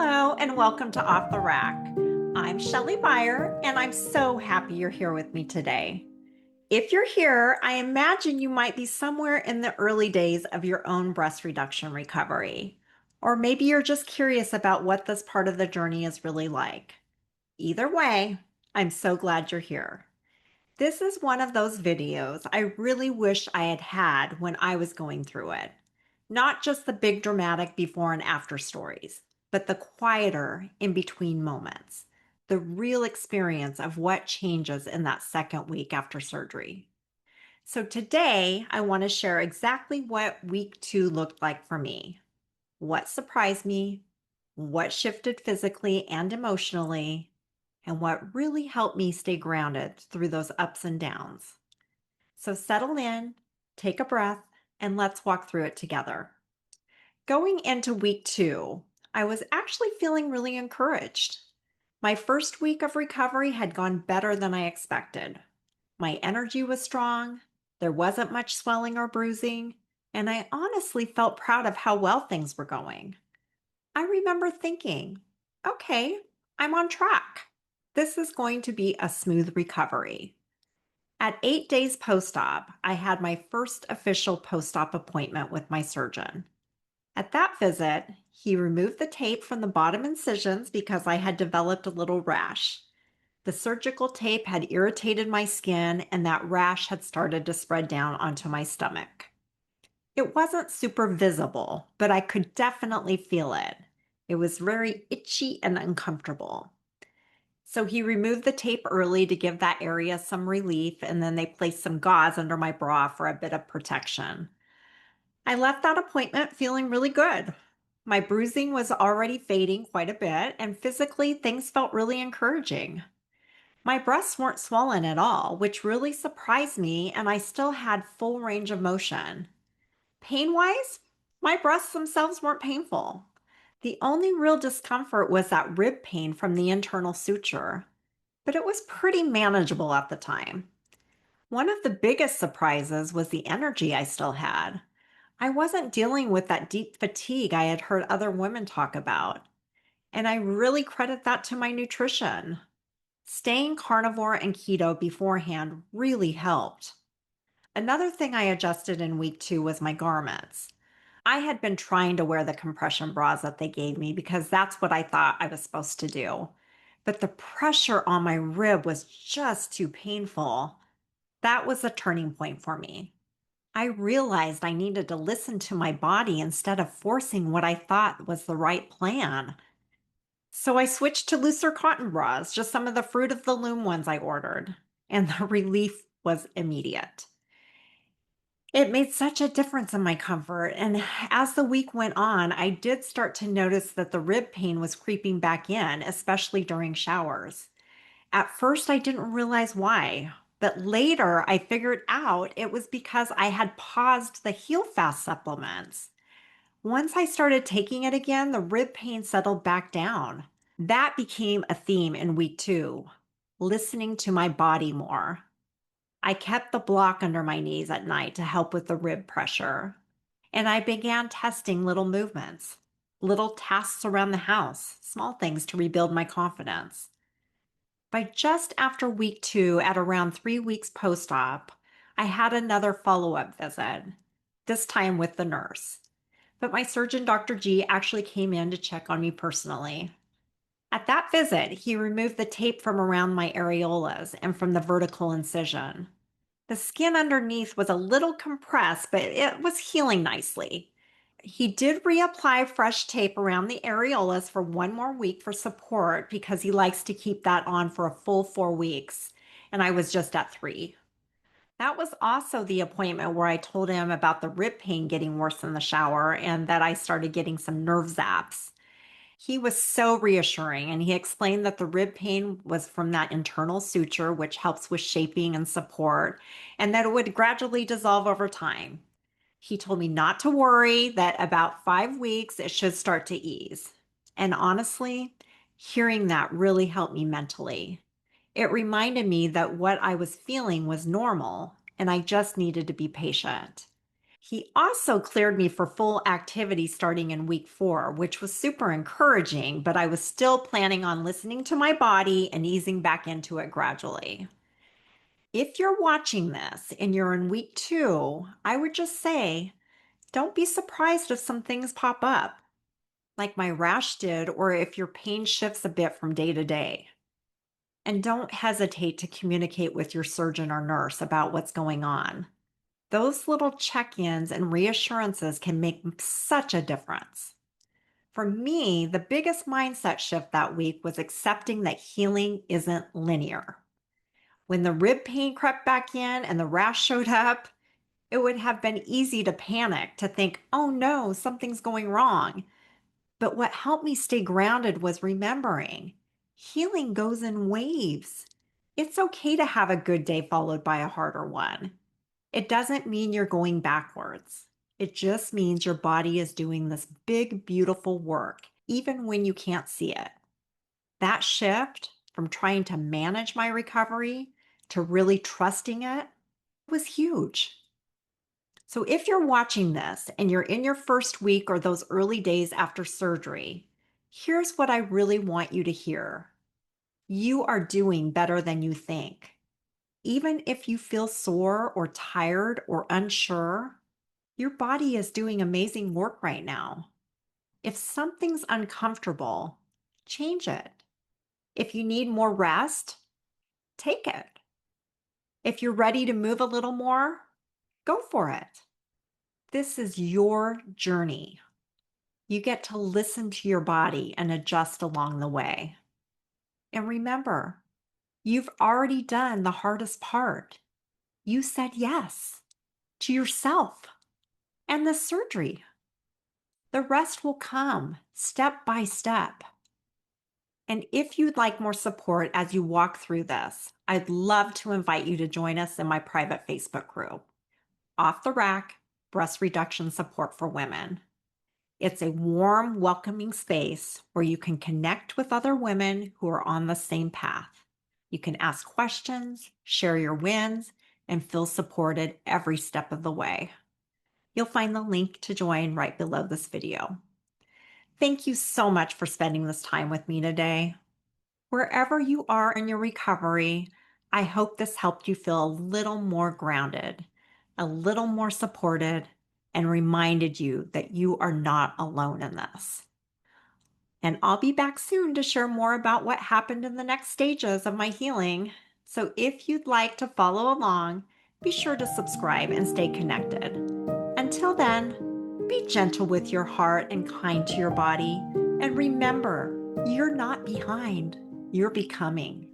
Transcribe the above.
Hello, and welcome to Off the Rack. I'm Shelley Beyer, and I'm so happy you're here with me today. If you're here, I imagine you might be somewhere in the early days of your own breast reduction recovery. Or maybe you're just curious about what this part of the journey is really like. Either way, I'm so glad you're here. This is one of those videos I really wish I had had when I was going through it. Not just the big dramatic before and after stories, but the quieter in between moments, the real experience of what changes in that second week after surgery. So today, I want to share exactly what week 2 looked like for me, what surprised me, what shifted physically and emotionally, and what really helped me stay grounded through those ups and downs. So settle in, take a breath, and let's walk through it together. Going into week 2, I was actually feeling really encouraged. My first week of recovery had gone better than I expected. My energy was strong, there wasn't much swelling or bruising, and I honestly felt proud of how well things were going. I remember thinking, okay, I'm on track. This is going to be a smooth recovery. At 8 days post op, I had my first official post op appointment with my surgeon. At that visit, he removed the tape from the bottom incisions because I had developed a little rash. The surgical tape had irritated my skin, and that rash had started to spread down onto my stomach. It wasn't super visible, but I could definitely feel it. It was very itchy and uncomfortable. So he removed the tape early to give that area some relief, and then they placed some gauze under my bra for a bit of protection. I left that appointment feeling really good. My bruising was already fading quite a bit, and physically, things felt really encouraging. My breasts weren't swollen at all, which really surprised me, and I still had full range of motion. Pain wise, my breasts themselves weren't painful. The only real discomfort was that rib pain from the internal suture, but it was pretty manageable at the time. One of the biggest surprises was the energy I still had. I wasn't dealing with that deep fatigue I had heard other women talk about, and I really credit that to my nutrition. Staying carnivore and keto beforehand really helped. Another thing I adjusted in week 2 was my garments. I had been trying to wear the compression bras that they gave me because that's what I thought I was supposed to do. But the pressure on my rib was just too painful. That was a turning point for me. I realized I needed to listen to my body instead of forcing what I thought was the right plan. So I switched to looser cotton bras, just some of the Fruit of the Loom ones I ordered, and the relief was immediate. It made such a difference in my comfort, and as the week went on, I did start to notice that the rib pain was creeping back in, especially during showers. At first, I didn't realize why, but later I figured out it was because I had paused the Heal Fast supplements. Once I started taking it again, the rib pain settled back down. That became a theme in week 2, listening to my body more. I kept the block under my knees at night to help with the rib pressure. And I began testing little movements, little tasks around the house, small things to rebuild my confidence. By just after week 2, at around 3 weeks post op, I had another follow up visit, this time with the nurse. But my surgeon, Dr. G, actually came in to check on me personally. At that visit, he removed the tape from around my areolas and from the vertical incision. The skin underneath was a little compressed, but it was healing nicely. He did reapply fresh tape around the areolas for 1 more week for support because he likes to keep that on for a full 4 weeks, and I was just at 3. That was also the appointment where I told him about the rib pain getting worse in the shower and that I started getting some nerve zaps. He was so reassuring, and he explained that the rib pain was from that internal suture, which helps with shaping and support, and that it would gradually dissolve over time. He told me not to worry, that about 5 weeks it should start to ease. And honestly, hearing that really helped me mentally. It reminded me that what I was feeling was normal, and I just needed to be patient. He also cleared me for full activity starting in week 4, which was super encouraging, but I was still planning on listening to my body and easing back into it gradually. If you're watching this and you're in week 2, I would just say, don't be surprised if some things pop up, like my rash did, or if your pain shifts a bit from day to day. And don't hesitate to communicate with your surgeon or nurse about what's going on. Those little check-ins and reassurances can make such a difference. For me, the biggest mindset shift that week was accepting that healing isn't linear. When the rib pain crept back in and the rash showed up, it would have been easy to panic, to think, oh no, something's going wrong. But what helped me stay grounded was remembering healing goes in waves. It's okay to have a good day followed by a harder one. It doesn't mean you're going backwards. It just means your body is doing this big, beautiful work, even when you can't see it. That shift from trying to manage my recovery to really trusting it was huge. So if you're watching this and you're in your first week or those early days after surgery, here's what I really want you to hear. You are doing better than you think. Even if you feel sore or tired or unsure, your body is doing amazing work right now. If something's uncomfortable, change it. If you need more rest, take it. If you're ready to move a little more, go for it. This is your journey. You get to listen to your body and adjust along the way. And remember, you've already done the hardest part. You said yes to yourself and the surgery. The rest will come step by step. And if you'd like more support as you walk through this, I'd love to invite you to join us in my private Facebook group, Off the Rack Breast Reduction Support for Women. It's a warm, welcoming space where you can connect with other women who are on the same path. You can ask questions, share your wins, and feel supported every step of the way. You'll find the link to join right below this video. Thank you so much for spending this time with me today. Wherever you are in your recovery, I hope this helped you feel a little more grounded, a little more supported, and reminded you that you are not alone in this. And I'll be back soon to share more about what happened in the next stages of my healing. So if you'd like to follow along, be sure to subscribe and stay connected. Until then, be gentle with your heart and kind to your body. And remember, you're not behind, you're becoming.